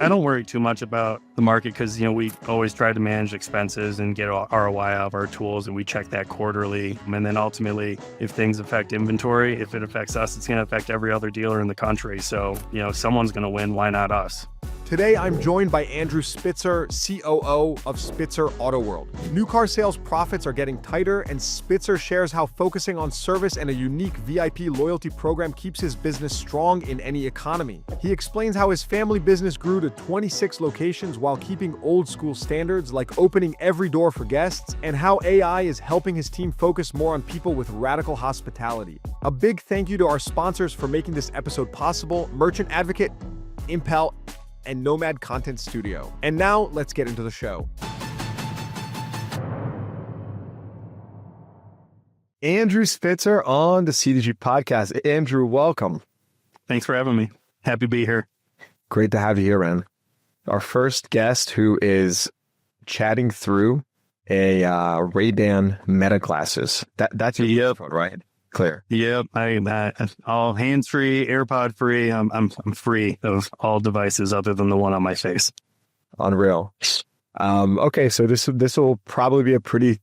I don't worry too much about the market because, we always try to manage expenses and get ROI out of our tools, and we check that quarterly. And then ultimately, if things affect inventory, if it affects us, it's going to affect every other dealer in the country. So, someone's going to win. Why not us? Today, I'm joined by Andrew Spitzer, COO of Spitzer Auto World. New car sales profits are getting tighter, and Spitzer shares how focusing on service and a unique VIP loyalty program keeps his business strong in any economy. He explains how his family business grew to 26 locations while keeping old school standards like opening every door for guests, and how AI is helping his team focus more on people with radical hospitality. A big thank you to our sponsors for making this episode possible: Merchant Advocate, Impel, and Nomad Content Studio. And now, let's get into the show. Andrew Spitzer on the CDG Podcast. Andrew, welcome. Thanks for having me. Happy to be here. Great to have you here, man. Our first guest who is chatting through a Ray-Ban Meta glasses. That's your microphone, right? Clear. Yep. I all hands-free, AirPod free. I'm free of all devices other than the one on my face. Unreal. Okay, so this will probably be a pretty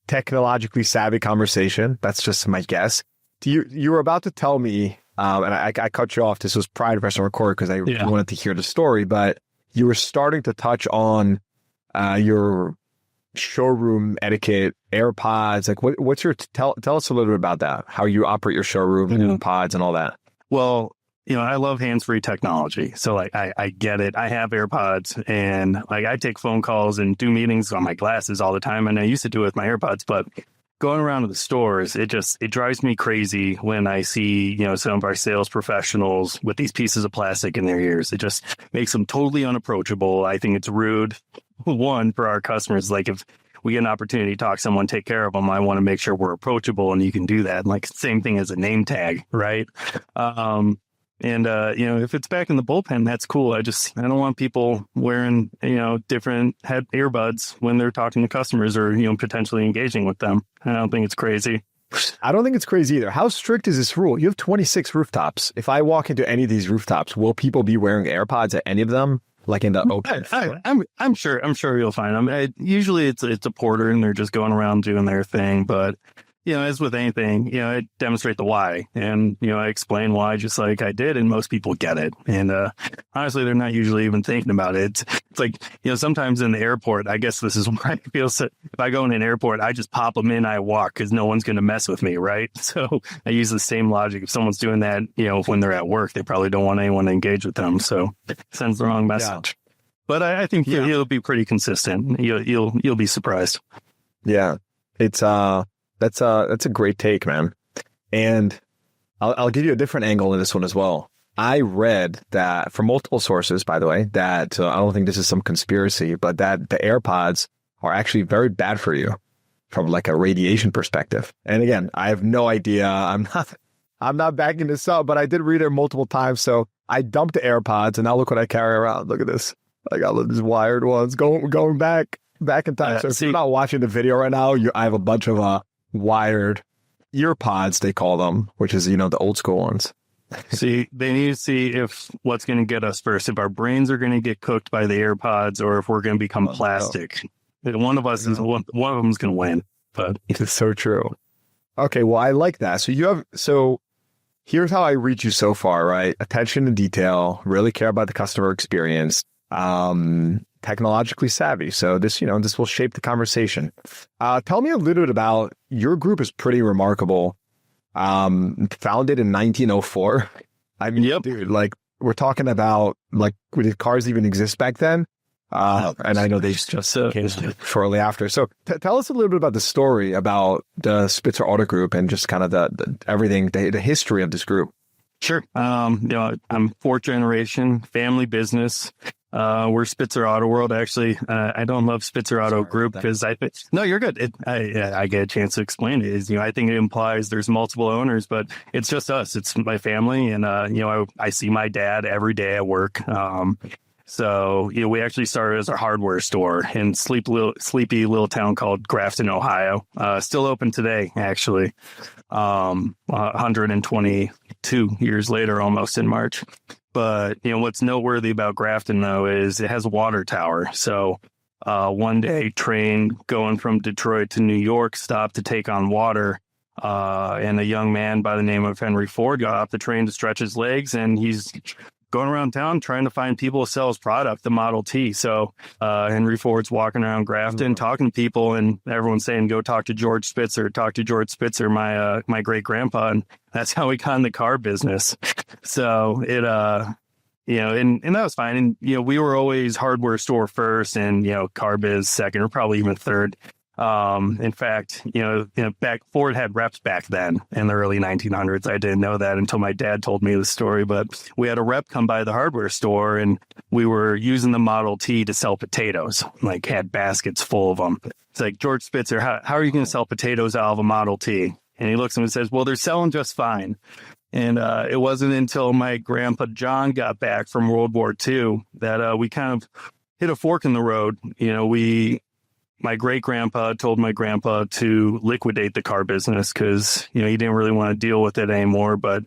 technologically savvy conversation. That's just my guess. You were about to tell me, and I cut you off. This was prior to pressing record because I wanted to hear the story, but you were starting to touch on your showroom etiquette, AirPods. Like, what's your tell us a little bit about that? How you operate your showroom, pods, and all that. Well, I love hands-free technology, so I get it. I have AirPods, and I take phone calls and do meetings on my glasses all the time, and I used to do it with my AirPods. But going around to the stores, it drives me crazy when I see some of our sales professionals with these pieces of plastic in their ears. It just makes them totally unapproachable. I think it's rude. One, for our customers, like if we get an opportunity to talk to someone, take care of them, I want to make sure we're approachable, and you can do that. Like, same thing as a name tag, right? If it's back in the bullpen, that's cool. I don't want people wearing, different head earbuds when they're talking to customers or, potentially engaging with them. I don't think it's crazy. I don't think it's crazy either. How strict is this rule? You have 26 rooftops. If I walk into any of these rooftops, will people be wearing AirPods at any of them? Like in the open? I'm sure you'll find them. Usually it's a porter and they're just going around doing their thing. But, as with anything, I demonstrate the why. And, I explain why just like I did. And most people get it. And honestly, they're not usually even thinking about it. It's like, sometimes in the airport, I guess this is why I feel so. If I go in an airport, I just pop them in, I walk because no one's going to mess with me. Right. So I use the same logic. If someone's doing that, when they're at work, they probably don't want anyone to engage with them. So it sends the wrong message. Yeah. But I think you'll be pretty consistent. You'll be surprised. Yeah. It's that's a great take, man. And I'll give you a different angle in this one as well. I read that from multiple sources, by the way, that I don't think this is some conspiracy, but that the AirPods are actually very bad for you from like a radiation perspective. And again, I have no idea. I'm not backing this up, but I did read it multiple times. So I dumped the AirPods, and now look what I carry around. Look at this. I got these wired ones going back in time. So if you're not watching the video right now, I have a bunch of wired ear pods, they call them, which is, the old school ones. See, they need to see if what's going to get us first, if our brains are going to get cooked by the AirPods or if we're going to become plastic. No. One of us one of them is going to win. But it's so true. Okay, well, I like that. So here's how I read you so far, right? Attention to detail, really care about the customer experience, technologically savvy. So this will shape the conversation. Tell me a little bit about your group. Is pretty remarkable. Founded in 1904. I mean, dude, like we're talking about did cars even exist back then? And I know they just came shortly after. So tell us a little bit about the story about the Spitzer Auto Group and just kind of the everything, the history of this group. Sure. I'm fourth generation family business. We're Spitzer Auto World. Actually, I don't love Spitzer Auto Group because no, you're good. I get a chance to explain it. I think it implies there's multiple owners, but it's just us. It's my family. And, I see my dad every day at work. So, we actually started as a hardware store in sleepy little town called Grafton, Ohio. Still open today, actually. 122 years later, almost in March. But, what's noteworthy about Grafton, though, is it has a water tower. So one day, train going from Detroit to New York stopped to take on water. And a young man by the name of Henry Ford got off the train to stretch his legs, and he's going around town trying to find people to sell his product, the Model T. So Henry Ford's walking around Grafton, talking to people, and everyone's saying, go talk to George Spitzer, my great grandpa. And that's how we got in the car business. So it, and that was fine. And, we were always hardware store first and, car biz second or probably even third. In fact, Ford had reps back then in the early 1900s. I didn't know that until my dad told me the story, but we had a rep come by the hardware store and we were using the Model T to sell potatoes, like had baskets full of them. It's like, George Spitzer, how are you going to sell potatoes out of a Model T? And he looks at me and says, well, they're selling just fine. And it wasn't until my grandpa John got back from World War II that we kind of hit a fork in the road. My great grandpa told my grandpa to liquidate the car business because, he didn't really want to deal with it anymore. But,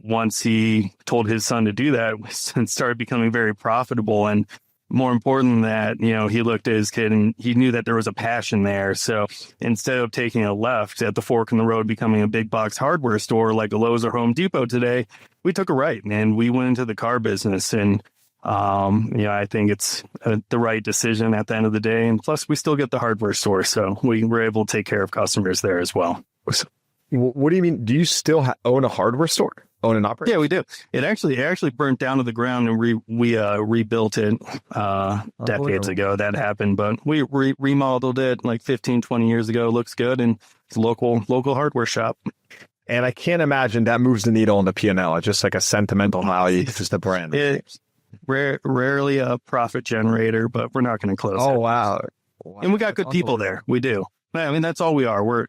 once he told his son to do that, it started becoming very profitable. And more important than that, he looked at his kid and he knew that there was a passion there. So instead of taking a left at the fork in the road, becoming a big box hardware store like a Lowe's or Home Depot today, we took a right and we went into the car business. And I think it's the right decision at the end of the day. And plus, we still get the hardware store. So we were able to take care of customers there as well. What do you mean? Do you still own a hardware store? Own and operate? Yeah, we do. It actually burnt down to the ground and we rebuilt it decades ago. That happened, but we remodeled it like 15, 20 years ago. It looks good. And it's a local hardware shop. And I can't imagine that moves the needle in the P&L. It's just like a sentimental value. It's just a brand. Rarely a profit generator, but we're not going to close it. Oh, wow. And we got good people there. We do. I mean, that's all we are.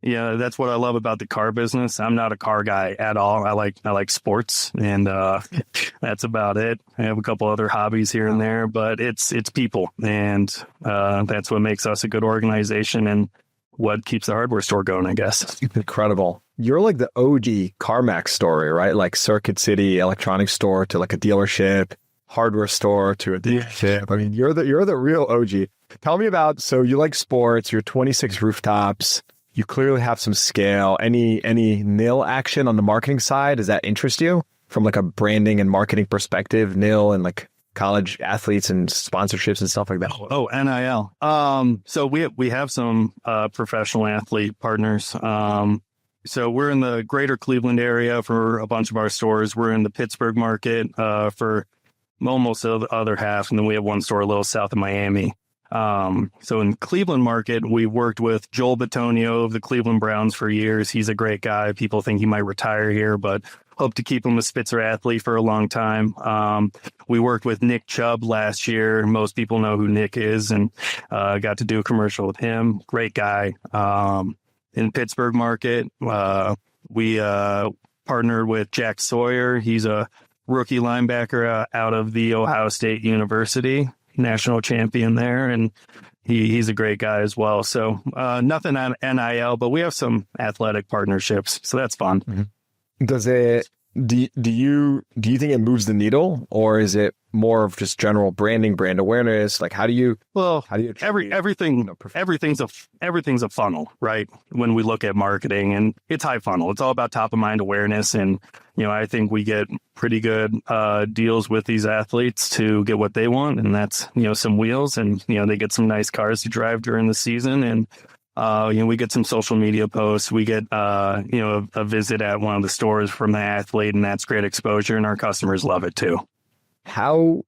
That's what I love about the car business. I'm not a car guy at all. I like sports, and that's about it. I have a couple other hobbies here and there, but it's people, and that's what makes us a good organization and what keeps the hardware store going, I guess. Incredible. You're like the OG CarMax story, right? Like Circuit City electronics store to like a dealership, hardware store to a dealership. I mean, you're the real OG. Tell me about, so you like sports, you're 26 rooftops, you clearly have some scale. Any nil action on the marketing side? Does that interest you from like a branding and marketing perspective, nil and like college athletes and sponsorships and stuff like that? Oh, NIL. So we have some professional athlete partners. So we're in the greater Cleveland area for a bunch of our stores. We're in the Pittsburgh market for almost the other half. And then we have one store a little south of Miami. So in Cleveland market, we worked with Joel Bitonio of the Cleveland Browns for years. He's a great guy. People think he might retire here, but hope to keep him a Spitzer athlete for a long time. We worked with Nick Chubb last year. Most people know who Nick is, and got to do a commercial with him. Great guy. In Pittsburgh market, we partnered with Jack Sawyer. He's a rookie linebacker out of the Ohio State University, national champion there, and he's a great guy as well. So nothing on NIL, but we have some athletic partnerships, so that's fun. Mm-hmm. Does it? Do you think it moves the needle, or is it more of just general branding, brand awareness? Like, how do you? Everything's a funnel, right? When we look at marketing, and it's high funnel. It's all about top of mind awareness, and I think we get pretty good deals with these athletes to get what they want, and that's some wheels, and they get some nice cars to drive during the season, and we get some social media posts. We get a visit at one of the stores from the athlete, and that's great exposure, and our customers love it too. How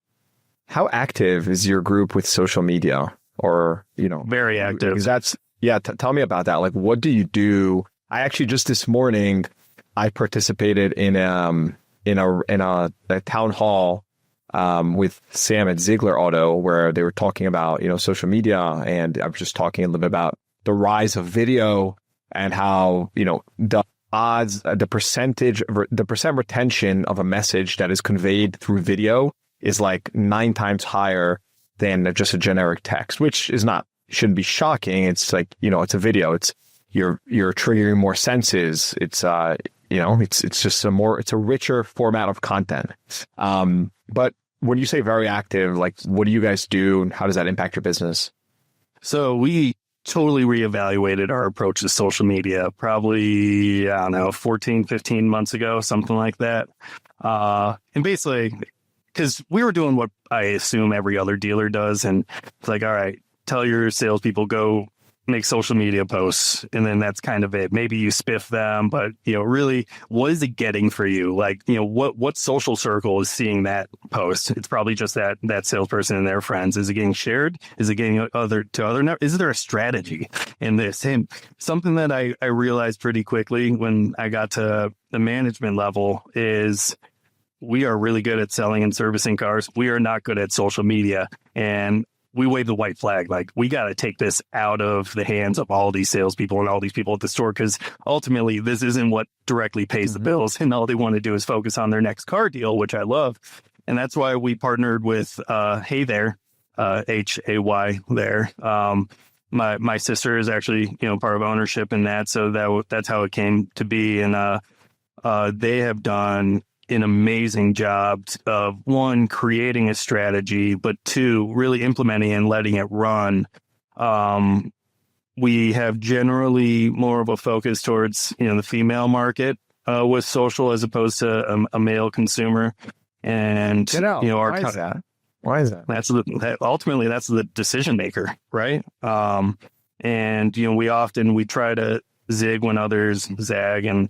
active is your group with social media? Or very active. Because tell me about that. Like, what do you do? I actually just this morning I participated in a town hall with Sam at Ziegler Auto, where they were talking about social media, and I was just talking a little bit about the rise of video and how the odds, the percent retention of a message that is conveyed through video is like 9 times higher than just a generic text, which shouldn't be shocking. It's like, it's a video. It's you're triggering more senses. It's it's just it's a richer format of content. But when you say very active, like what do you guys do and how does that impact your business? So we totally reevaluated our approach to social media probably, 14, 15 months ago, something like that. And basically, because we were doing what I assume every other dealer does. And it's like, all right, tell your salespeople, go make social media posts. And then that's kind of it. Maybe you spiff them, but, really, what is it getting for you? Like, what social circle is seeing that post? It's probably just that salesperson and their friends. Is it getting shared? Is it getting is there a strategy in this? And something that I realized pretty quickly when I got to the management level is we are really good at selling and servicing cars. We are not good at social media. And we wave the white flag. Like, we got to take this out of the hands of all these salespeople and all these people at the store, because ultimately this isn't what directly pays the bills. And all they want to do is focus on their next car deal, which I love. And that's why we partnered with Hey There, Hay there. My sister is actually, part of ownership in that. So that's how it came to be. And they have done an amazing job of, one, creating a strategy, but two, really implementing and letting it run. We have generally more of a focus towards, the female market with social as opposed to a male consumer. And, why is that? Why is that? Ultimately, that's the decision maker, right? And, we try to zig when others zag, and,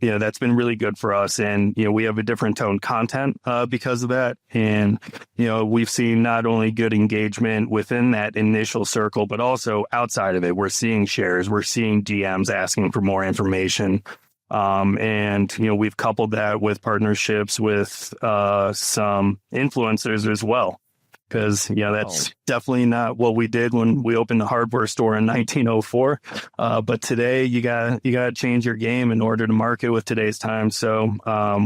that's been really good for us. And, we have a different tone content because of that. And, we've seen not only good engagement within that initial circle, but also outside of it. We're seeing shares, we're seeing DMs asking for more information. And, we've coupled that with partnerships with some influencers as well. Because, that's definitely not what we did when we opened the hardware store in 1904. But today you gotta change your game in order to market with today's time. So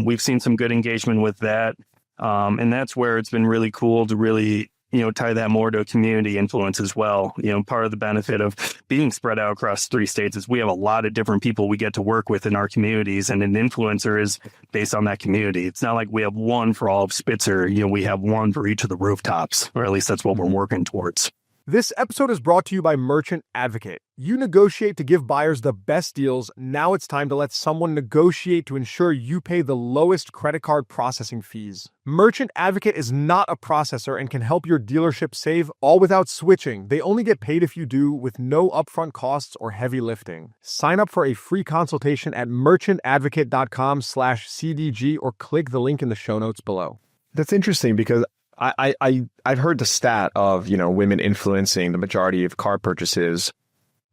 we've seen some good engagement with that. And that's where it's been really cool to really, tie that more to a community influence as well. Part of the benefit of being spread out across 3 states is we have a lot of different people we get to work with in our communities, and an influencer is based on that community. It's not like we have one for all of Spitzer. We have one for each of the rooftops, or at least that's what we're working towards. This episode is brought to you by Merchant Advocate. You negotiate to give buyers the best deals. Now it's time to let someone negotiate to ensure you pay the lowest credit card processing fees. Merchant Advocate is not a processor and can help your dealership save, all without switching. They only get paid if you do, with no upfront costs or heavy lifting. Sign up for a free consultation at merchantadvocate.com/CDG or click the link in the show notes below. That's interesting because I've heard the stat of, women influencing the majority of car purchases.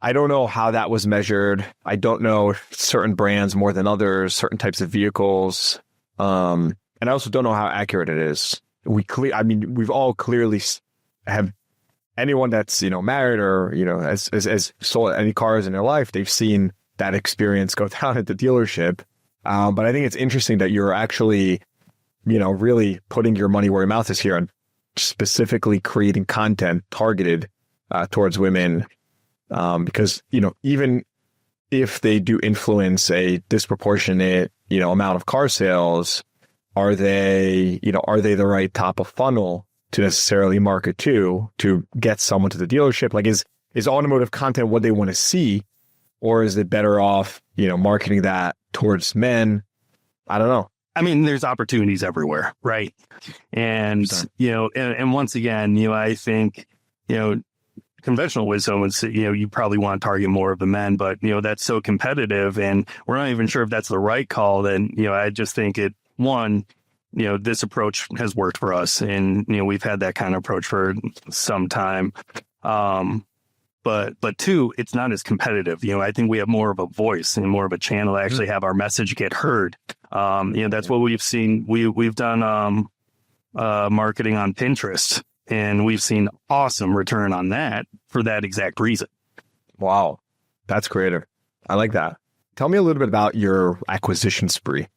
I don't know how that was measured. I don't know certain brands more than others, certain types of vehicles. And I also don't know how accurate it is. We've all clearly have anyone that's, married or, has sold any cars in their life. They've seen that experience go down at the dealership. But I think it's interesting that you're actually, really putting your money where your mouth is here and specifically creating content targeted towards women. Because, even if they do influence a disproportionate, amount of car sales, are they the right top of funnel to necessarily market to get someone to the dealership? Like, is automotive content what they want to see, or is it better off, marketing that towards men? I don't know. I mean, there's opportunities everywhere, right? And, and once again, I think, conventional wisdom is, you probably want to target more of the men, but, that's so competitive and we're not even sure if that's the right call. Then, I just think this approach has worked for us, and, we've had that kind of approach for some time. But two, it's not as competitive. I think we have more of a voice and more of a channel to actually have our message get heard. That's what we've seen. We've done marketing on Pinterest, and we've seen awesome return on that for that exact reason. Wow, that's creative. I like that. Tell me a little bit about your acquisition spree.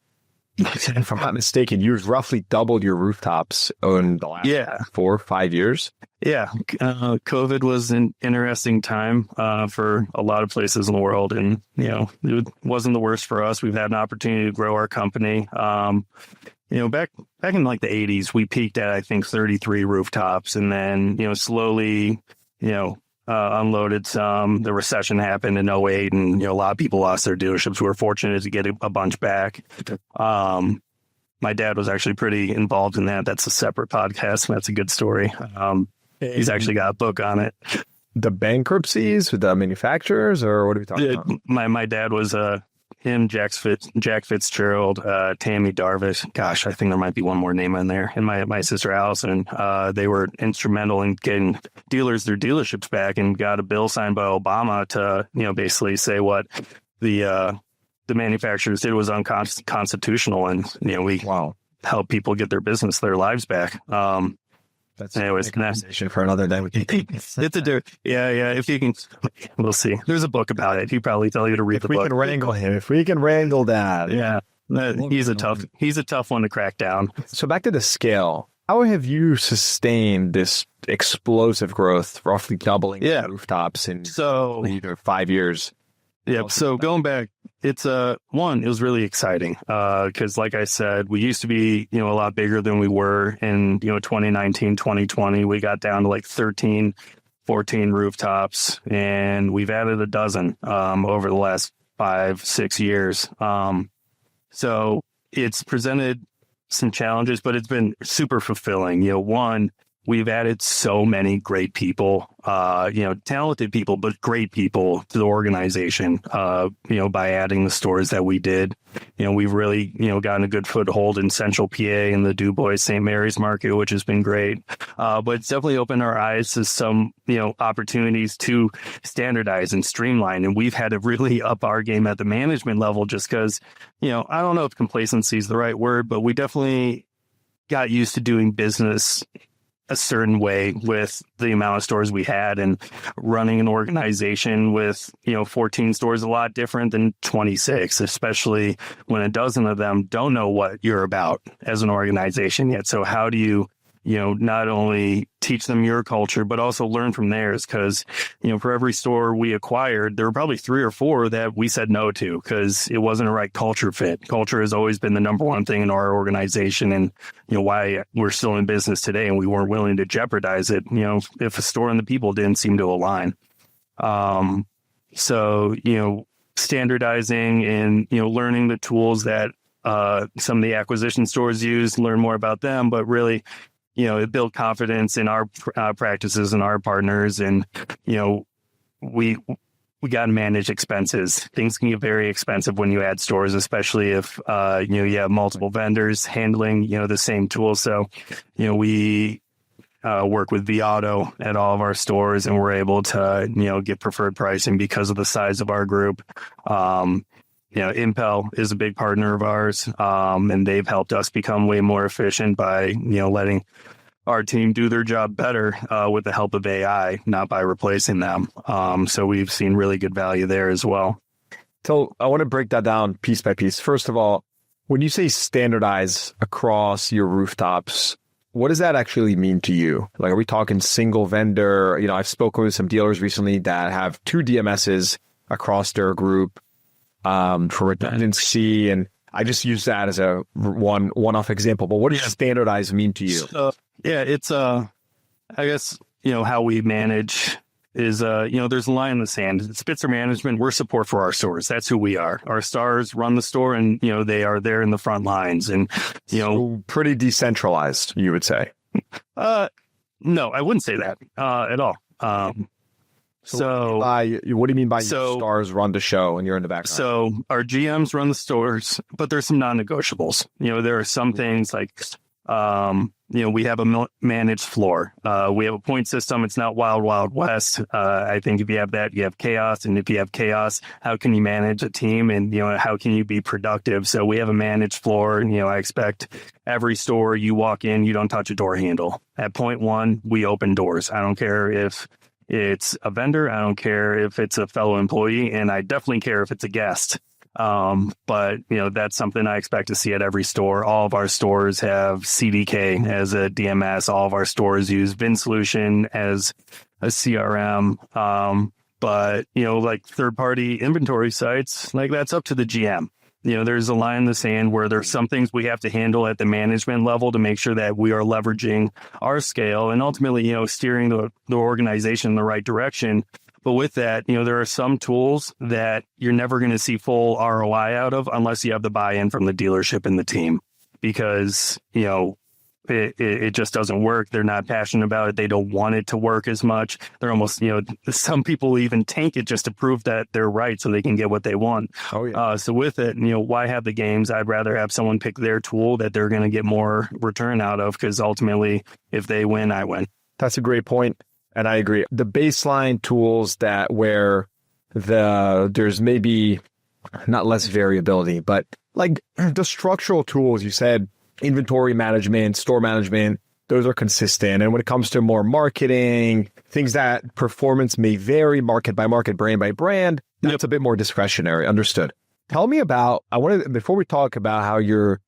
if I'm not mistaken, you've roughly doubled your rooftops in the last 4 or 5 years. Yeah. COVID was an interesting time for a lot of places in the world. And, it wasn't the worst for us. We've had an opportunity to grow our company. Back in like the 80s, we peaked at, I think, 33 rooftops, and then, slowly, unloaded some. The recession happened in 08, and, a lot of people lost their dealerships. We were fortunate to get a bunch back. My dad was actually pretty involved in that. That's a separate podcast. That's a good story. He's actually got a book on it. The bankruptcies with the manufacturers, or what are we talking about? My dad was him, Jack Fitzgerald, Tammy Darvish. Gosh, I think there might be one more name in there. And my sister Allison. They were instrumental in getting dealers their dealerships back, and got a bill signed by Obama to basically say what the manufacturers did was unconstitutional, and we help people get their business, their lives back. That's anyways, a conversation for another day. It's a if you can, we'll see. There's a book about it. He'd probably tell you to read the book. If we can wrangle that, he's a tough one to crack down. So back to the scale. How have you sustained this explosive growth, roughly doubling rooftops in 5 years? Yeah. So going back, it was really exciting because, like I said, we used to be, a lot bigger than we were in, 2019, 2020. We got down to like 13, 14 rooftops, and we've added a dozen over the last 5-6 years. So it's presented some challenges, but it's been super fulfilling. One, we've added so many great people, talented people, but great people to the organization, by adding the stores that we did. We've really, gotten a good foothold in Central PA and the Du Bois St. Mary's market, which has been great. But it's definitely opened our eyes to some, opportunities to standardize and streamline. And we've had to really up our game at the management level just because, I don't know if complacency is the right word, but we definitely got used to doing business a certain way with the amount of stores we had, and running an organization with, 14 stores a lot different than 26, especially when a dozen of them don't know what you're about as an organization yet. So how do you, not only teach them your culture, but also learn from theirs? Because, for every store we acquired, there were probably 3 or 4 that we said no to because it wasn't a right culture fit. Culture has always been the number one thing in our organization, and, why we're still in business today, and we weren't willing to jeopardize it, if a store and the people didn't seem to align. So, standardizing and, learning the tools that some of the acquisition stores use, learn more about them, but really, it built confidence in our practices and our partners. And, we got to manage expenses. Things can get very expensive when you add stores, especially if, you have multiple vendors handling, the same tools. So, we work with vAuto at all of our stores, and we're able to, get preferred pricing because of the size of our group. Impel is a big partner of ours, and they've helped us become way more efficient by, letting our team do their job better with the help of AI, not by replacing them. So we've seen really good value there as well. So I want to break that down piece by piece. First of all, when you say standardize across your rooftops, what does that actually mean to you? Like, are we talking single vendor? I've spoken with some dealers recently that have 2 DMSs across their group for redundancy, and I just use that as a one-off example. But what does standardize mean to you? It's I guess how we manage is there's a line in the sand. Spitzer management, we're support for our stores. That's who we are. Our stars run the store, and they are there in the front lines, and so pretty decentralized, you would say. No, I wouldn't say that at all. So what do you mean by your stars run the show and you're in the background? So our GMs run the stores, but there's some non-negotiables. There are some things like, we have a managed floor. We have a point system. It's not wild, wild west. I think if you have that, you have chaos. And if you have chaos, how can you manage a team? And, how can you be productive? So we have a managed floor. I expect every store you walk in, you don't touch a door handle. At point 1, we open doors. I don't care if it's a vendor. I don't care if it's a fellow employee, and I definitely care if it's a guest. But that's something I expect to see at every store. All of our stores have CDK as a DMS. All of our stores use VinSolution as a CRM. But like third-party inventory sites, like that's up to the GM. There's a line in the sand where there's some things we have to handle at the management level to make sure that we are leveraging our scale and ultimately, steering the organization in the right direction. But with that, there are some tools that you're never going to see full ROI out of unless you have the buy-in from the dealership and the team, because, it just doesn't work. They're not passionate about it. They don't want it to work as much. They're almost, some people even tank it just to prove that they're right so they can get what they want. Oh, yeah. So with it, why have the games? I'd rather have someone pick their tool that they're going to get more return out of, because ultimately, if they win, I win. That's a great point. And I agree. The baseline tools that where there's maybe not less variability, but like the structural tools you said, inventory management, store management, those are consistent. And when it comes to more marketing, things that performance may vary market by market, brand by brand, that's a bit more discretionary. Understood. Tell me about, before we talk about how you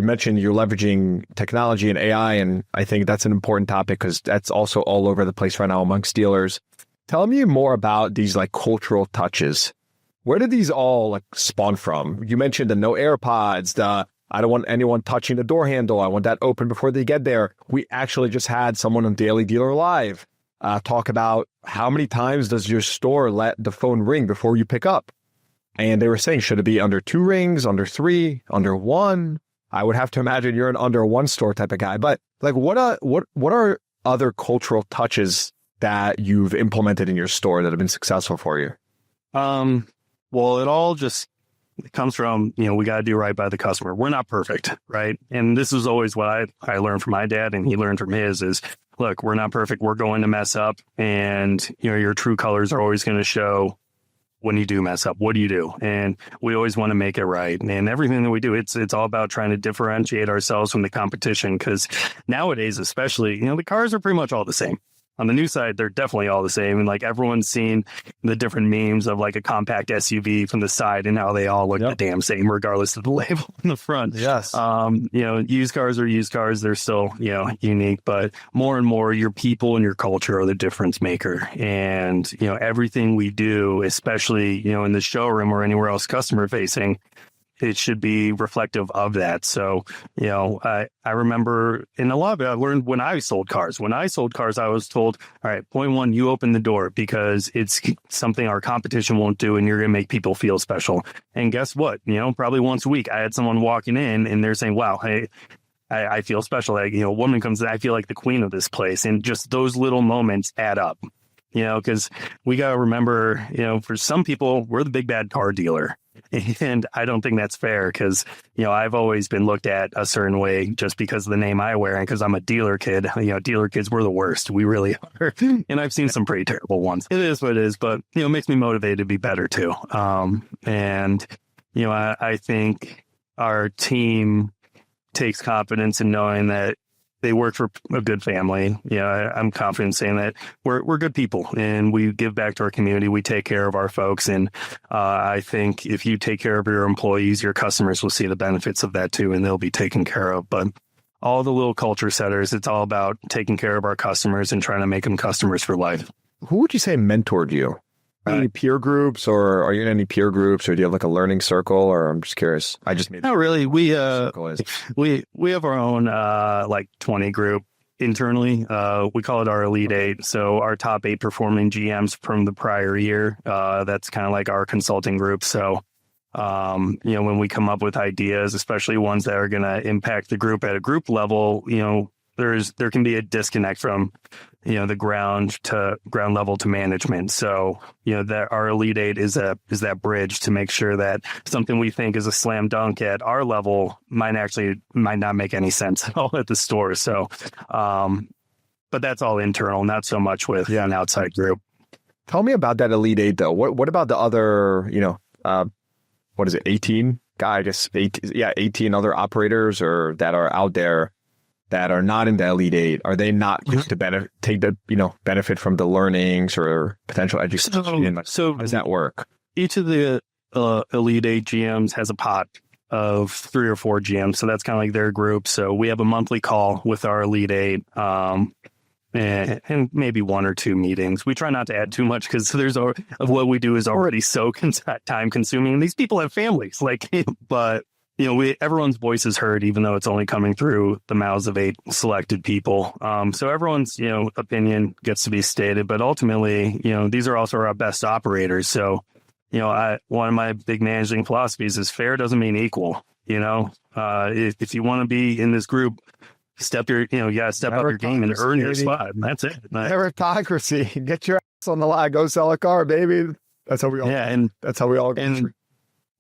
mentioned you're leveraging technology and AI, and I think that's an important topic because that's also all over the place right now amongst dealers. Tell me more about these like cultural touches. Where did these all like spawn from? You mentioned the no AirPods, I don't want anyone touching the door handle. I want that open before they get there. We actually just had someone on Daily Dealer Live talk about how many times does your store let the phone ring before you pick up? And they were saying, should it be under 2 rings, under 3, under 1? I would have to imagine you're an under 1 store type of guy. But like, what are other cultural touches that you've implemented in your store that have been successful for you? Well, it all just comes from, we got to do right by the customer. We're not perfect, right? And this is always what I learned from my dad, and he learned from his is, look, we're not perfect. We're going to mess up. And, your true colors are always going to show when you do mess up. What do you do? And we always want to make it right. And everything that we do, it's all about trying to differentiate ourselves from the competition, because nowadays, especially, the cars are pretty much all the same. On the new side, they're definitely all the same. And like everyone's seen the different memes of like a compact SUV from the side and how they all look the damn same, regardless of the label in the front. Yes. Used cars are used cars. They're still, unique, but more and more your people and your culture are the difference maker. And, everything we do, especially, in the showroom or anywhere else customer facing, it should be reflective of that. So, I remember in a lot of it, I learned when I sold cars. When I sold cars, I was told, all right, point 1, you open the door because it's something our competition won't do and you're going to make people feel special. And guess what? Probably once a week, I had someone walking in and they're saying, wow, hey, I feel special. Like, a woman comes in, I feel like the queen of this place. And just those little moments add up, because we got to remember, for some people, we're the big bad car dealer. And I don't think that's fair because, I've always been looked at a certain way just because of the name I wear and because I'm a dealer kid. Dealer kids, we're the worst. We really are. And I've seen some pretty terrible ones. It is what it is, but, it makes me motivated to be better too. I think our team takes confidence in knowing that they work for a good family. I'm confident saying that we're good people and we give back to our community. We take care of our folks. And I think if you take care of your employees, your customers will see the benefits of that too, and they'll be taken care of. But all the little culture setters, it's all about taking care of our customers and trying to make them customers for life. Who would you say mentored you? Any peer groups, or are you in any peer groups, or do you have like a learning circle? Or I'm just curious. I just made not really. We have our own like 20 group internally. We call it our Elite 8. So our top 8 performing GMs from the prior year. That's kind of like our consulting group. So when we come up with ideas, especially ones that are going to impact the group at a group level, there can be a disconnect from the ground level to management. So, that our Elite 8 is that bridge to make sure that something we think is a slam dunk at our level might not make any sense at all at the store. So, but that's all internal, not so much with an outside group. Tell me about that Elite 8 though. What about the other, what is it? 18 guy, I guess 18 other operators or that are out there that are not in the Elite 8, are they not going to benefit from the learnings or potential education? So how does that work? Each of the Elite 8 GMs has a pot of 3 or 4 GMs. So that's kind of like their group. So we have a monthly call with our Elite 8. And maybe 1 or 2 meetings. We try not to add too much because what we do is already so time consuming. These people have families, but everyone's voice is heard, even though it's only coming through the mouths of 8 selected people. So everyone's opinion gets to be stated, but ultimately, these are also our best operators. So one of my big managing philosophies is fair doesn't mean equal. If you want to be in this group, you gotta step up your game and earn your spot. That's it. Meritocracy. Get your ass on the line. Go sell a car, baby. That's how we all. Yeah, and that's how we all. And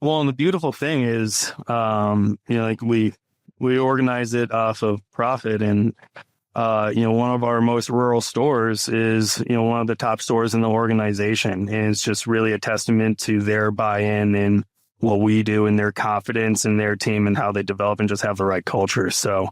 the beautiful thing is, we organize it off of profit, and one of our most rural stores is one of the top stores in the organization, and it's just really a testament to their buy-in and what we do and their confidence in their team and how they develop and just have the right culture. So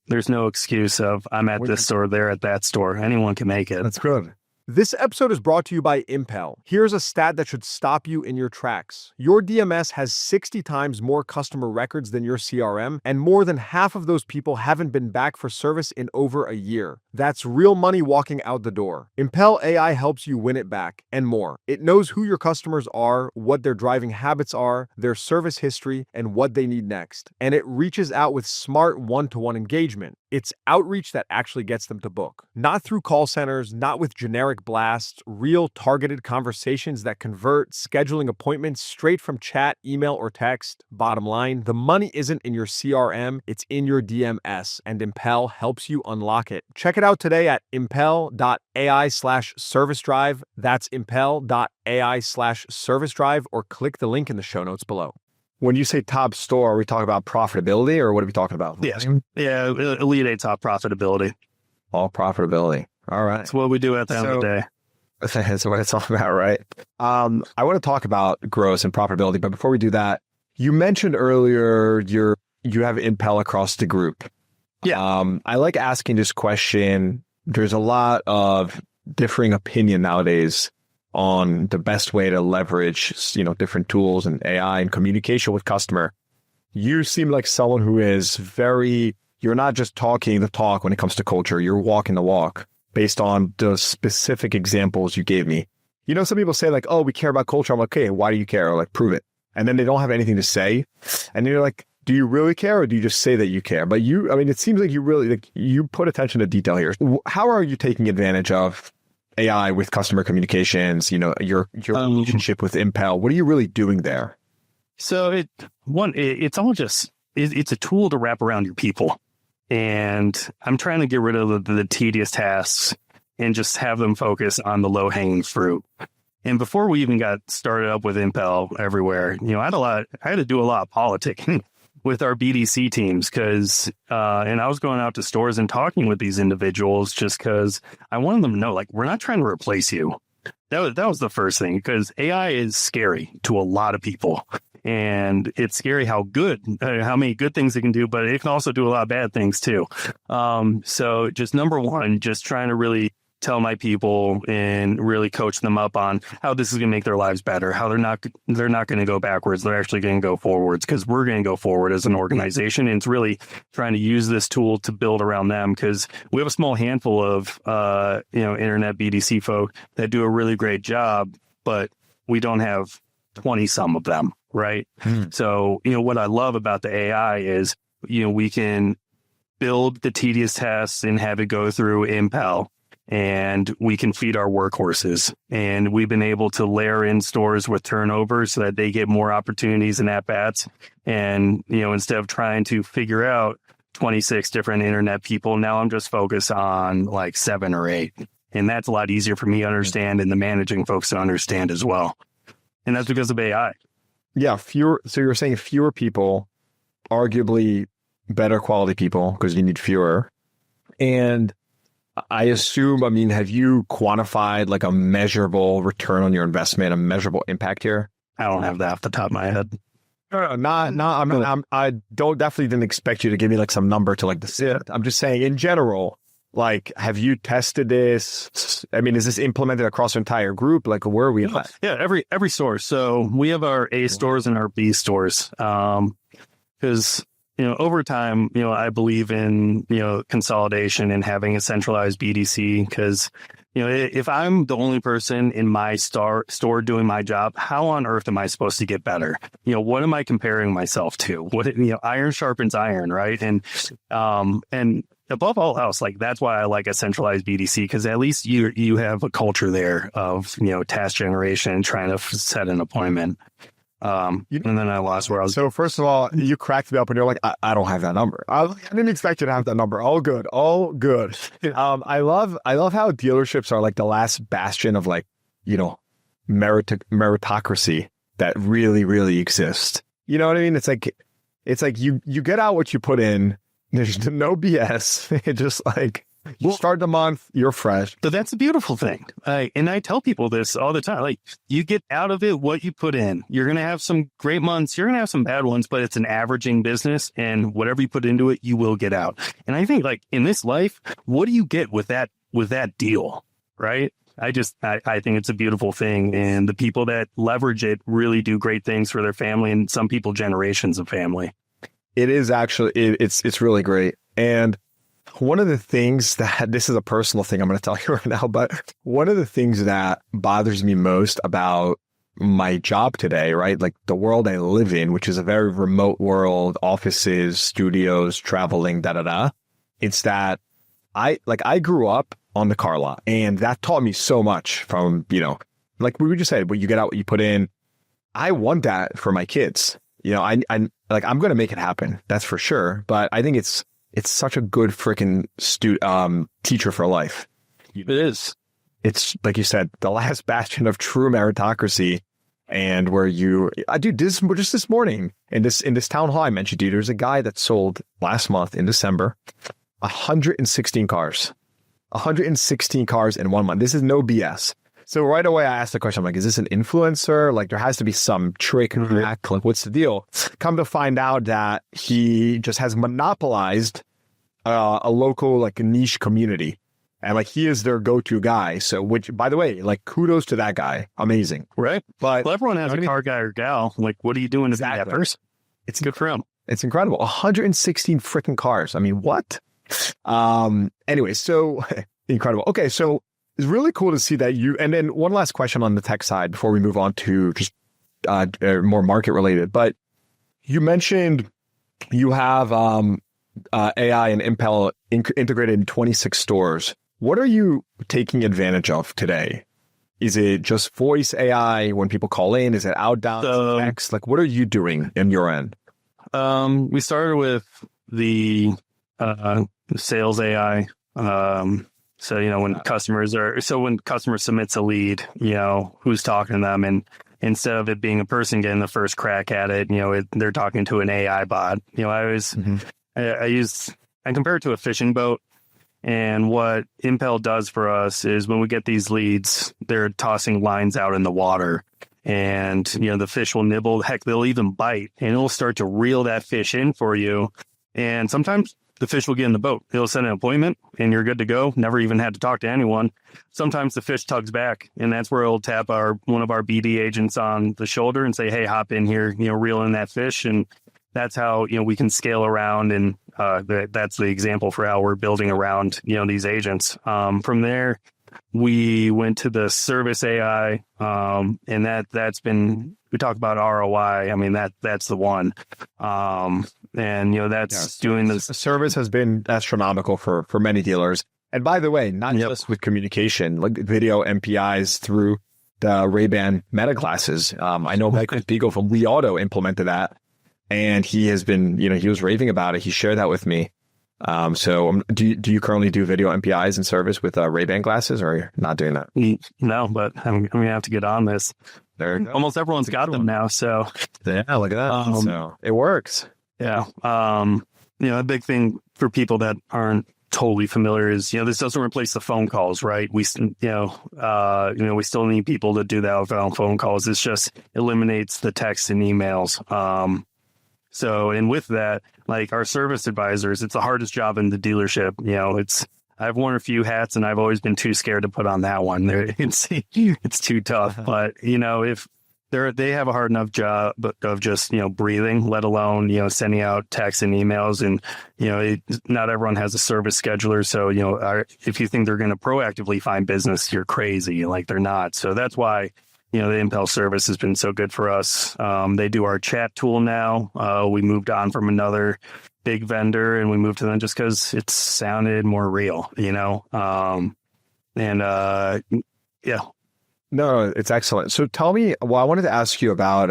there's no excuse of I'm at this store, they're at that store. Anyone can make it. That's good. This episode is brought to you by Impel. Here's a stat that should stop you in your tracks. Your DMS has 60 times more customer records than your CRM, and more than half of those people haven't been back for service in over a year. That's real money walking out the door. Impel AI helps you win it back, and more. It knows who your customers are, what their driving habits are, their service history, and what they need next. And it reaches out with smart one-to-one engagement. It's outreach that actually gets them to book. Not through call centers, not with generic blasts, real targeted conversations that convert, scheduling appointments straight from chat, email, or text. Bottom line, the money isn't in your CRM, it's in your DMS, and Impel helps you unlock it. Check it out today at impel.ai/service drive. That's impel.ai/service drive, or click the link in the show notes below. When you say top store, are we talking about profitability or what are we talking about? Yeah, Elite 8 top profitability. All profitability. All right. That's what we do at the end of the day. That's what it's all about, right? I want to talk about gross and profitability, but before we do that, you mentioned earlier you have Impel across the group. Yeah. I like asking this question. There's a lot of differing opinion nowadays on the best way to leverage, different tools and AI and communication with customer. You seem like someone who is you're not just talking the talk when it comes to culture, you're walking the walk based on the specific examples you gave me. Some people say like, oh, we care about culture. I'm like, okay, why do you care? Or like, prove it. And then they don't have anything to say. And you're like, do you really care or do you just say that you care? But it seems like you really, you put attention to detail here. How are you taking advantage of AI with customer communications, your relationship with Impel? What are you really doing there? So it's all just, it's a tool to wrap around your people. And I'm trying to get rid of the tedious tasks and just have them focus on the low hanging fruit. And before we even got started up with Impel everywhere, I had to do a lot of politicking with our BDC teams because, and I was going out to stores and talking with these individuals just because I wanted them to know, we're not trying to replace you. That was the first thing, because AI is scary to a lot of people. And it's scary how many good things it can do, but it can also do a lot of bad things too. So just number one, just trying to really tell my people and really coach them up on how this is going to make their lives better, how they're not going to go backwards. They're actually going to go forwards, because we're going to go forward as an organization. And it's really trying to use this tool to build around them, because we have a small handful of, internet BDC folk that do a really great job, but we don't have 20 some of them. Right. So, what I love about the AI is, we can build the tedious tasks and have it go through Impel, and we can feed our workhorses. And we've been able to layer in stores with turnover so that they get more opportunities and at-bats. And, instead of trying to figure out 26 different internet people, now I'm just focused on 7 or 8. And that's a lot easier for me to understand and the managing folks to understand as well. And that's because of AI. Yeah, fewer. So you're saying fewer people, arguably better quality people, because you need fewer. And I assume, have you quantified a measurable return on your investment, a measurable impact here? I don't have that off the top of my head. I definitely didn't expect you to give me some number to this. I'm just saying in general, Like, have you tested this? I mean, is this implemented across your entire group? Like, where are we at? Yeah, every store. So we have our A stores and our B stores. Because over time, I believe in consolidation and having a centralized BDC. Because if I'm the only person in my store doing my job, how on earth am I supposed to get better? What am I comparing myself to? What iron sharpens iron, right? And above all else, like that's why I like a centralized BDC, because at least you have a culture there of task generation, trying to set an appointment. And then I lost where I was. So first of all, you cracked me up and you're like, I don't have that number. I didn't expect you to have that number. All good. I love how dealerships are like the last bastion of like, meritocracy that really, really exists. You know what I mean? It's like you get out what you put in. There's no BS. It's just like you start the month, you're fresh. But that's a beautiful thing. And I tell people this all the time. Like, you get out of it what you put in. You're going to have some great months. You're going to have some bad ones, but it's an averaging business. And whatever you put into it, you will get out. And I think, like, in this life, what do you get with that deal, right? I think it's a beautiful thing. And the people that leverage it really do great things for their family, and some people generations of family. It is actually, it's really great. And one of the things that, this is a personal thing I'm going to tell you right now, but one of the things that bothers me most about my job today, right? Like the world I live in, which is a very remote world, offices, studios, traveling, it's that I grew up on the car lot, and that taught me so much from, like we just said, what you get out, what you put in. I want that for my kids. I'm going to make it happen. That's for sure. But I think it's such a good freaking teacher for life. It is. It's like you said, the last bastion of true meritocracy. And where just this morning in this town hall I mentioned to you, there's a guy that sold last month in December, 116 cars, 116 cars in 1 month. This is no BS. So right away, I asked the question, I'm like, is this an influencer? Like, there has to be some trick and hack. Like, what's the deal? Come to find out that he just has monopolized a local, like, niche community. And, like, he is their go-to guy. So, which, by the way, like, kudos to that guy. Amazing. Right. But everyone has a car guy or gal. Like, what are you doing to be that person? It's good for him. It's incredible. 116 freaking cars. I mean, what? Anyway, so incredible. Okay, so it's really cool to see that you, and then one last question on the tech side before we move on to just more market related. But you mentioned you have AI and Impel integrated in 26 stores. What are you taking advantage of today? Is it just voice AI when people call in? Is it outbound text? Like, what are you doing in your end? We started with the sales AI. So, when customer submits a lead, who's talking to them, and instead of it being a person getting the first crack at it, they're talking to an AI bot. I compare it to a fishing boat. And what Impel does for us is when we get these leads, they're tossing lines out in the water, and, the fish will nibble. Heck, they'll even bite, and it'll start to reel that fish in for you. And sometimes the fish will get in the boat. It'll set an appointment and you're good to go. Never even had to talk to anyone. Sometimes the fish tugs back, and that's where it'll tap one of our BD agents on the shoulder and say, hey, hop in here, reel in that fish. And that's how, we can scale around. And that's the example for how we're building around, these agents. From there, we went to the service AI, and that's been, we talk about ROI. I mean, that's the one. Doing this. Service has been astronomical for many dealers. And by the way, not just with communication, like video MPIs through the Ray-Ban Meta glasses. I know Michael Spiegel from Lee Auto implemented that, and he has been, he was raving about it. He shared that with me. So do you currently do video MPIs in service with Ray-Ban glasses, or are you not doing that? No, but I'm going to have to get on this. There you go. Almost everyone's got them now. So yeah, look at that. So it works. Yeah. A big thing for people that aren't totally familiar is, this doesn't replace the phone calls, right? We still need people to do the outbound phone calls. This just eliminates the text and emails. And with that, like our service advisors, it's the hardest job in the dealership. I've worn a few hats, and I've always been too scared to put on that one. It's too tough. But if they have a hard enough job of just breathing, let alone sending out texts and emails, and not everyone has a service scheduler. So if you think they're going to proactively find business, you're crazy. Like, they're not. So that's why the Impel service has been so good for us. They do our chat tool now. We moved on from another big vendor, and we moved to them just because it sounded more real, yeah. No, it's excellent. So tell me, I wanted to ask you about,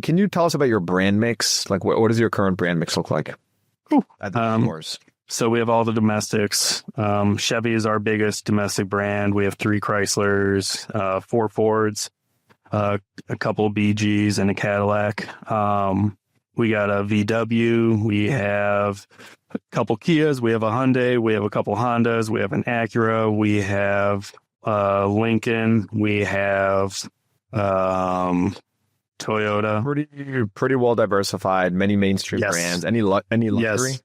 can you tell us about your brand mix? Like, what does your current brand mix look like at the stores? So we have all the domestics. Chevy is our biggest domestic brand. We have 3 Chryslers, 4 Fords, a couple of BGs, and a Cadillac. We got a VW. We have a couple Kias. We have a Hyundai. We have a couple Hondas. We have an Acura. We have Lincoln. We have Toyota. Pretty well diversified. Many mainstream brands. Any luxury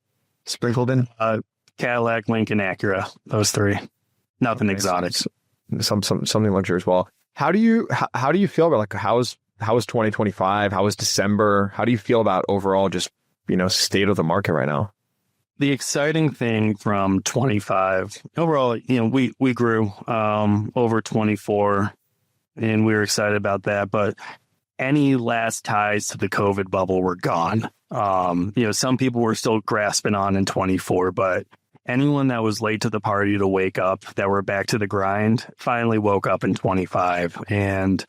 sprinkled in? Cadillac, Lincoln, Acura. Those 3. Nothing exotic. Something luxury as well. How do you feel about, like, how is 2025? How is December? How do you feel about overall just state of the market right now? The exciting thing from 25 overall, we grew over 24, and we were excited about that. But any last ties to the COVID bubble were gone. Some people were still grasping on in 24, but anyone that was late to the party to wake up, that were back to the grind, finally woke up in 25, and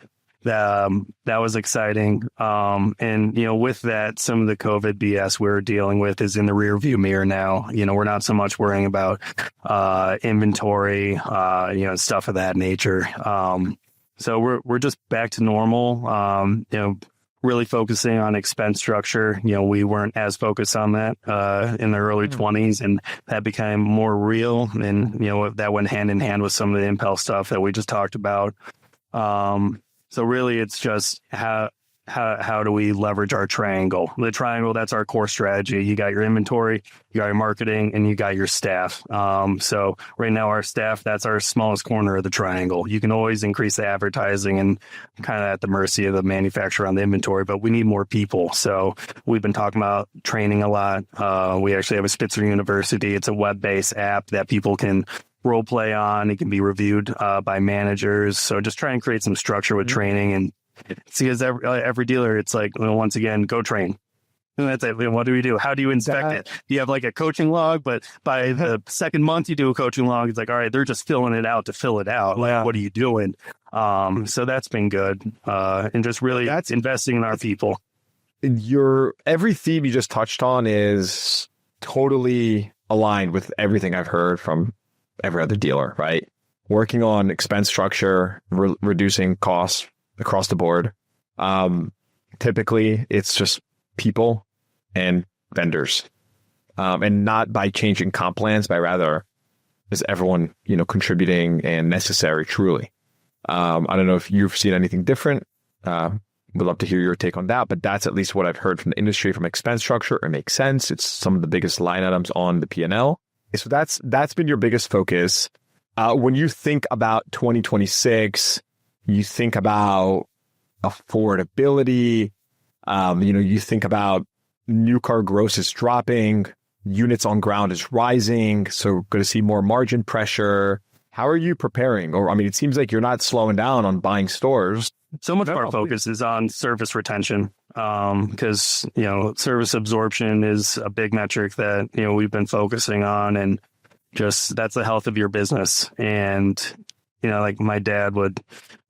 that was exciting. And with that, some of the COVID BS we're dealing with is in the rear view mirror now. We're not so much worrying about inventory, stuff of that nature. So we're just back to normal. Really focusing on expense structure. We weren't as focused on that in the early 20s, and that became more real. And that went hand in hand with some of the Impel stuff that we just talked about. So really, it's just how do we leverage our triangle? The triangle, that's our core strategy. You got your inventory, you got your marketing, and you got your staff. So right now, our staff, that's our smallest corner of the triangle. You can always increase the advertising and kind of at the mercy of the manufacturer on the inventory, but we need more people. So we've been talking about training a lot. We actually have a Spitzer University. It's a web-based app that people can role play on. It can be reviewed by managers. So just try and create some structure with training, and see, as every dealer, it's like, once again, go train. And that's it. What do we do? How do you inspect it? You have like a coaching log, but by the second month you do a coaching log, it's like, all right, they're just filling it out to fill it out. Like, what are you doing? So that's been good. And just really investing in our people. Every theme you just touched on is totally aligned with everything I've heard from every other dealer, right? Working on expense structure, reducing costs across the board. Typically, it's just people and vendors, and not by changing comp plans, but rather is everyone contributing and necessary truly. I don't know if you've seen anything different. Would love to hear your take on that, but that's at least what I've heard from the industry from expense structure. It makes sense. It's some of the biggest line items on the P&L. So that's been your biggest focus. When you think about 2026, you think about affordability. You think about new car gross is dropping, units on ground is rising, so going to see more margin pressure. How are you preparing? Or, it seems like you're not slowing down on buying stores. So much of our focus is on service retention, because, service absorption is a big metric that, we've been focusing on, and just that's the health of your business. And, like, my dad would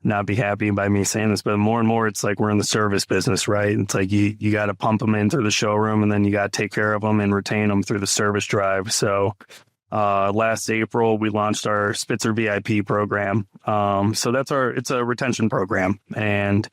not be happy by me saying this, but more and more it's like we're in the service business, right? It's like you got to pump them in through the showroom, and then you got to take care of them and retain them through the service drive. So last April, we launched our Spitzer VIP program. So it's a retention program. And,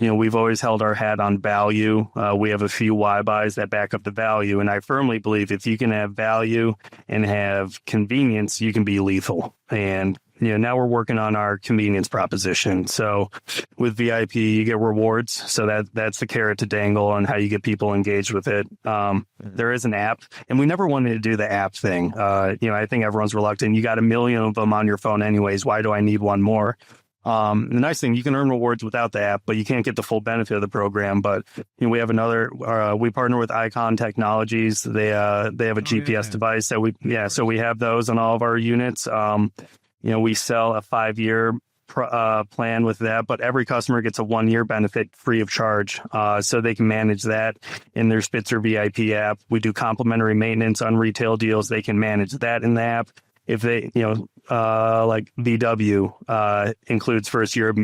we've always held our hat on value. We have a few why buys that back up the value. And I firmly believe if you can have value and have convenience, you can be lethal. And now we're working on our convenience proposition. So with VIP, you get rewards. So that's the carrot to dangle on how you get people engaged with it. There is an app, and we never wanted to do the app thing. I think everyone's reluctant. You got a million of them on your phone anyways. Why do I need one more? The nice thing, you can earn rewards without the app, but you can't get the full benefit of the program. But we have we partner with Icon Technologies. They have a GPS device that so we have those on all of our units. We sell a 5-year plan with that, but every customer gets a 1-year benefit free of charge, so they can manage that in their Spitzer VIP app. We do complimentary maintenance on retail deals. They can manage that in the app. If they, like VW includes first year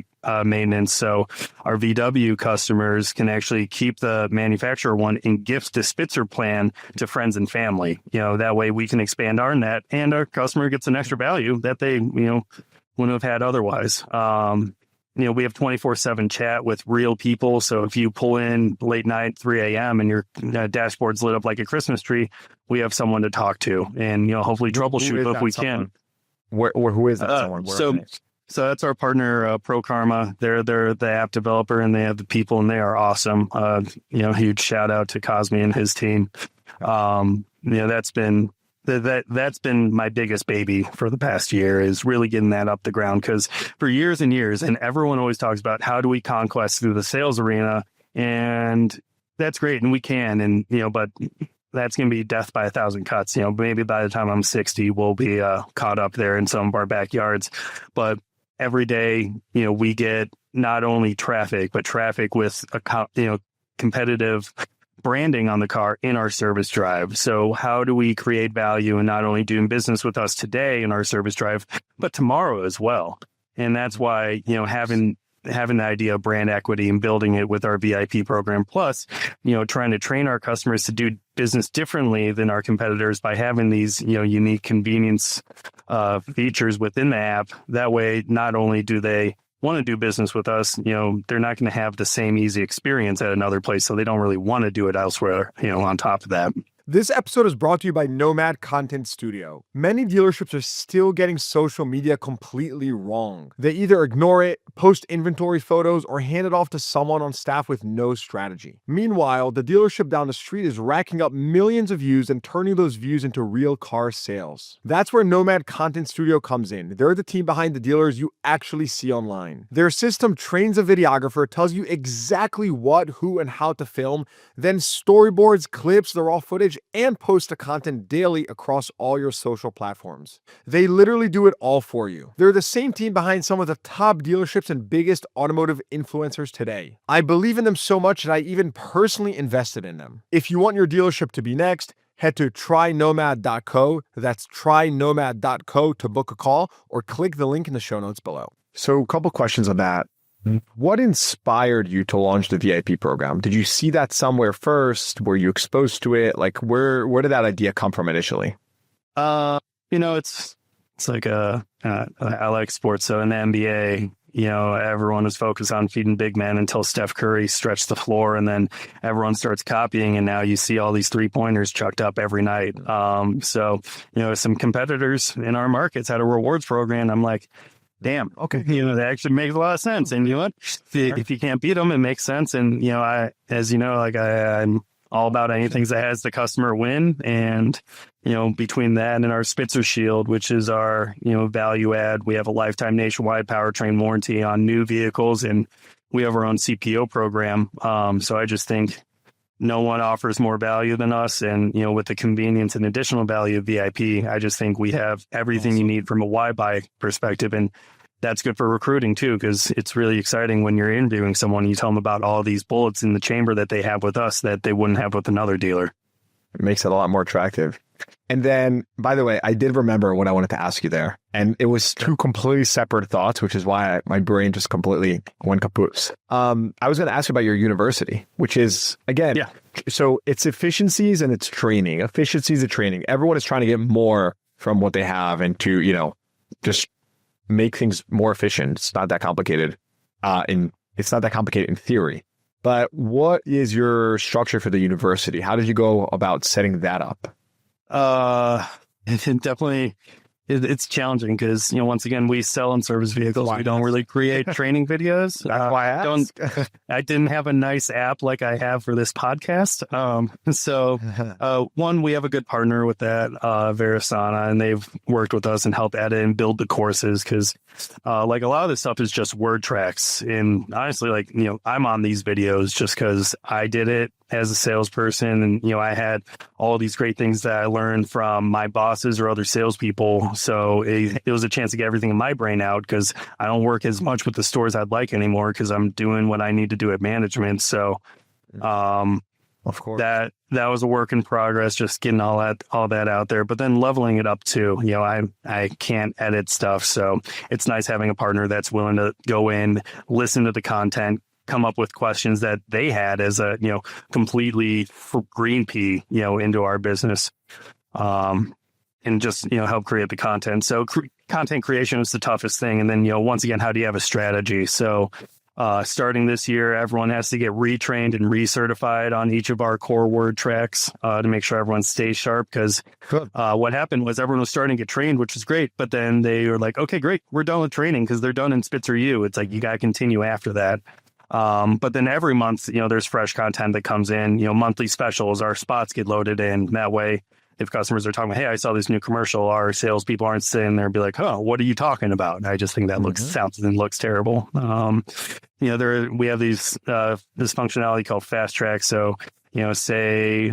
maintenance. So our VW customers can actually keep the manufacturer one and gift the Spitzer plan to friends and family. That way we can expand our net and our customer gets an extra value that they, wouldn't have had otherwise. We have 24/7 chat with real people. So if you pull in late night, 3 a.m. and your dashboard's lit up like a Christmas tree, we have someone to talk to and, hopefully troubleshoot if we can. Who is that someone? So that's our partner, Pro Karma. They're the app developer and they have the people and they are awesome. Huge shout out to Cosme and his team. That's been my biggest baby for the past year is really getting that up the ground, because for years and years, and everyone always talks about how do we conquest through the sales arena, and that's great, and we can, and but that's going to be death by 1,000 cuts. Maybe by the time I'm 60, we'll be caught up there in some of our backyards, but every day, we get not only traffic, but traffic with competitive branding on the car in our service drive. So how do we create value and not only doing business with us today in our service drive, but tomorrow as well? And that's why, having the idea of brand equity and building it with our VIP program, plus, trying to train our customers to do business differently than our competitors by having these, unique convenience features within the app. That way, not only do they want to do business with us, they're not going to have the same easy experience at another place, so they don't really want to do it elsewhere, on top of that. This episode is brought to you by Nomad Content Studio. Many dealerships are still getting social media completely wrong. They either ignore it, post inventory photos, or hand it off to someone on staff with no strategy. Meanwhile, the dealership down the street is racking up millions of views and turning those views into real car sales. That's where Nomad Content Studio comes in. They're the team behind the dealers you actually see online. Their system trains a videographer, tells you exactly what, who, and how to film, then storyboards, clips, the raw footage, and post the content daily across all your social platforms. They literally do it all for you. They're the same team behind some of the top dealerships and biggest automotive influencers today. I believe in them so much that I even personally invested in them. If you want your dealership to be next, head to trynomad.co. That's trynomad.co to book a call, or click the link in the show notes below. So a couple questions on that. What inspired you to launch the VIP program? Did you see that somewhere first? Were you exposed to it? Like, where did that idea come from initially? It's like I like sports. So in the NBA, everyone was focused on feeding big men until Steph Curry stretched the floor, and then everyone starts copying, and now you see all these 3-pointers chucked up every night. So some competitors in our markets had a rewards program. I'm like, damn, okay, that actually makes a lot of sense. And you know what? If you can't beat them, it makes sense. And, I'm all about anything that has the customer win. And, between that and our Spitzer Shield, which is our, value add, we have a lifetime nationwide powertrain warranty on new vehicles, and we have our own CPO program. So I just think no one offers more value than us. And, with the convenience and additional value of VIP, I just think we have everything you need from a why buy perspective. And that's good for recruiting too, because it's really exciting when you're interviewing someone, you tell them about all these bullets in the chamber that they have with us that they wouldn't have with another dealer. It makes it a lot more attractive. And then, by the way, I did remember what I wanted to ask you there. And it was two completely separate thoughts, which is why my brain just completely went kaput. I was going to ask you about your university, which is, again, so it's efficiencies and it's training. Efficiencies and training. Everyone is trying to get more from what they have and to, just make things more efficient. It's not that complicated. It's not that complicated in theory. But what is your structure for the university? How did you go about setting that up? Definitely it's challenging because, once again, we sell and service vehicles. We don't really create training videos. That's why I asked. I didn't have a nice app like I have for this podcast. One, we have a good partner with that, Verisana, and they've worked with us and helped edit and build the courses because like a lot of this stuff is just word tracks. And honestly, like, I'm on these videos just because I did it as a salesperson. And, I had all these great things that I learned from my bosses or other salespeople. So it was a chance to get everything in my brain out because I don't work as much with the stores I'd like anymore because I'm doing what I need to do at management. So, of course, that was a work in progress, just getting all that out there, but then leveling it up too. I can't edit stuff. So it's nice having a partner that's willing to go in, listen to the content, come up with questions that they had as a, completely green pea, into our business, and just, help create the content. So content creation is the toughest thing. And then, once again, how do you have a strategy? So, starting this year, everyone has to get retrained and recertified on each of our core word tracks, to make sure everyone stays sharp. Because, what happened was everyone was starting to get trained, which is great. But then they were like, okay, great, we're done with training because they're done in Spitzer U. It's like, you got to continue after that. But then every month, there's fresh content that comes in, monthly specials, our spots get loaded in. That way, if customers are talking about, hey, I saw this new commercial, our salespeople aren't sitting there and be like, oh, what are you talking about? And I just think that sounds and looks terrible. We have this functionality called fast track. So, say,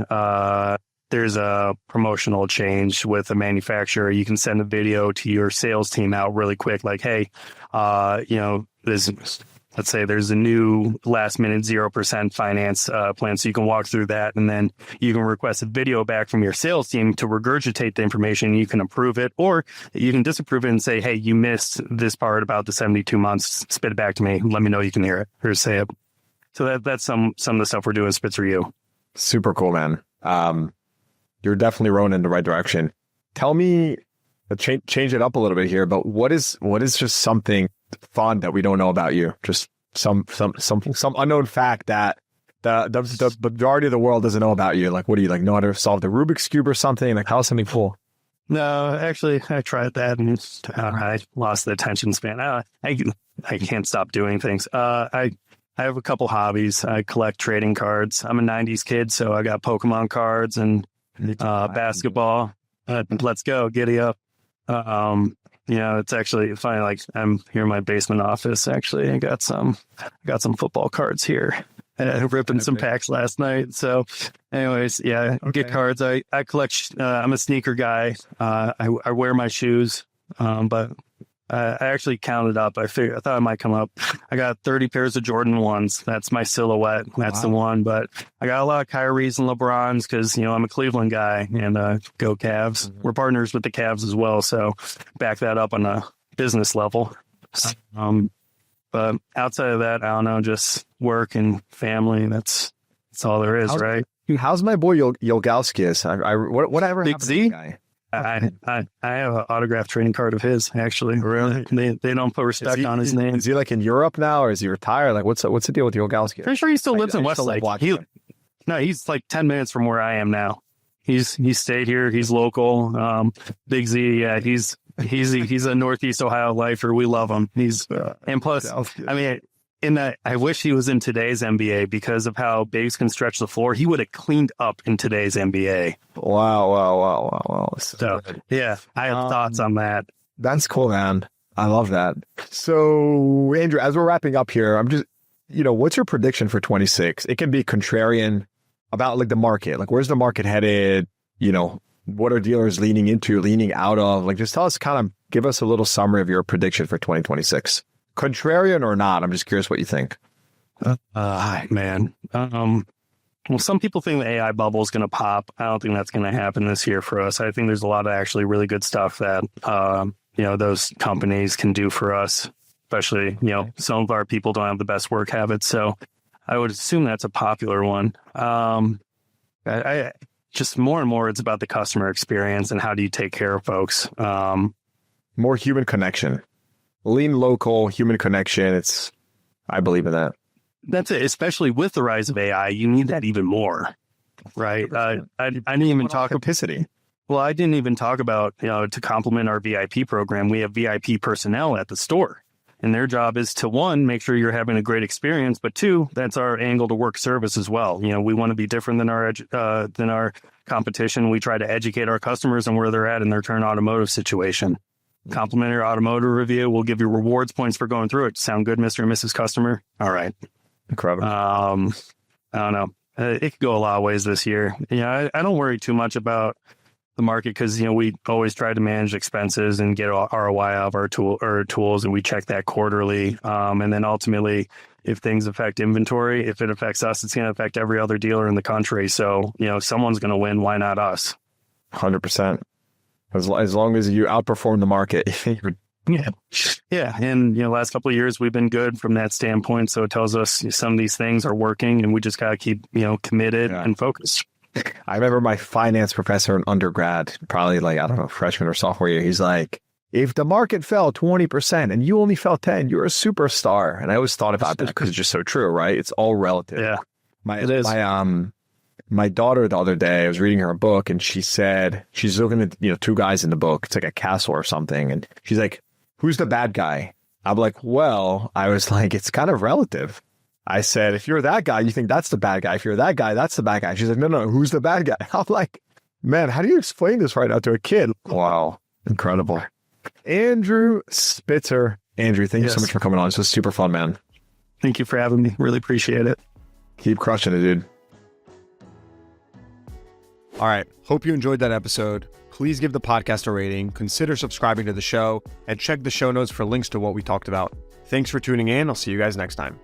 there's a promotional change with a manufacturer, you can send a video to your sales team out really quick. Like, hey, let's say there's a new last minute 0% finance plan. So you can walk through that and then you can request a video back from your sales team to regurgitate the information. You can approve it or you can disapprove it and say, hey, you missed this part about the 72 months. Spit it back to me. Let me know you can hear it or say it. So that's some of the stuff we're doing at Spitzer U. Super cool, man. You're definitely rowing in the right direction. Tell me, change it up a little bit here, but what is just something fun that we don't know about you? Just some unknown fact that the majority of the world doesn't know about you. Like, what do you like? Know how to solve the Rubik's Cube or something? Like, how's something cool? No, actually, I tried that and I lost the attention span. I can't stop doing things. I have a couple hobbies. I collect trading cards. I'm a 90s kid, so I got Pokemon cards and basketball. Let's go, giddy up. It's actually funny. Like, I'm here in my basement office. Actually, I got some football cards here. Ripping some packs last night. So, anyways, yeah, get cards. I collect. I'm a sneaker guy. I wear my shoes, but I actually counted up. I thought I might come up. I got 30 pairs of Jordan 1s. That's my silhouette. That's the one. But I got a lot of Kyries and LeBrons because, I'm a Cleveland guy and go Cavs. Mm-hmm. We're partners with the Cavs as well. So back that up on a business level. But outside of that, I don't know, just work and family. That's all there is, right? How's my boy Yolgalskius? Whatever Big happened Z? to that guy? I have an autographed trading card of his, actually. Really? They don't put respect on his name. Is he like in Europe now, or is he retired? Like, what's the deal with Yolgalskius? Pretty sure he still lives in Westlake. He's like 10 minutes from where I am now. He's stayed here. He's local. Big Z, yeah, he's a Northeast Ohio lifer. We love him. And plus, I mean, I wish he was in today's NBA because of how Biggs can stretch the floor. He would have cleaned up in today's NBA. Wow. So, yeah, I have thoughts on that. That's cool, man. I love that. So, Andrew, as we're wrapping up here, I'm just, what's your prediction for 26? It can be contrarian about like the market. Like, where's the market headed? What are dealers leaning into, leaning out of? Like, just tell us, give us a little summary of your prediction for 2026. Contrarian or not, I'm just curious what you think. Man. Well, some people think the AI bubble is going to pop. I don't think that's going to happen this year for us. I think there's a lot of actually really good stuff that, those companies can do for us, especially, some of our people don't have the best work habits. So I would assume that's a popular one. I just more and more, it's about the customer experience and how do you take care of folks. More human connection. Lean local, human connection. I believe in that. That's it. Especially with the rise of AI, you need that even more, right? I didn't even talk authenticity. Well, I didn't even talk about, to complement our VIP program, we have VIP personnel at the store. And their job is to, one, make sure you're having a great experience, but two, that's our angle to work service as well. We want to be different than our competition. We try to educate our customers on where they're at in their current automotive situation. Complimentary automotive review. We'll give you rewards points for going through it. Sound good, Mr. and Mrs. Customer? All right. Incredible. I don't know. It could go a lot of ways this year. I don't worry too much about the market because, we always try to manage expenses and get ROI out of our tools, and we check that quarterly. And then ultimately, if things affect inventory, if it affects us, it's going to affect every other dealer in the country. So, someone's going to win. Why not us? 100%. As long as you outperform the market. Yeah. And, last couple of years, we've been good from that standpoint. So it tells us some of these things are working, and we just got to keep, committed and focused. I remember my finance professor in undergrad, probably freshman or sophomore year. He's like, if the market fell 20% and you only fell 10, you're a superstar. And I always thought about that because it's just so true, right? It's all relative. Yeah, it is. My daughter the other day, I was reading her a book, and she said, she's looking at, two guys in the book. It's like a castle or something. And she's like, who's the bad guy? I'm like, it's kind of relative. I said, if you're that guy, you think that's the bad guy. If you're that guy, that's the bad guy. She's like, no, who's the bad guy? I'm like, man, how do you explain this right now to a kid? Wow. Incredible. Andrew Spitzer. Andrew, thank you so much for coming on. This was super fun, man. Thank you for having me. Really appreciate it. Keep crushing it, dude. All right. Hope you enjoyed that episode. Please give the podcast a rating, consider subscribing to the show, and check the show notes for links to what we talked about. Thanks for tuning in. I'll see you guys next time.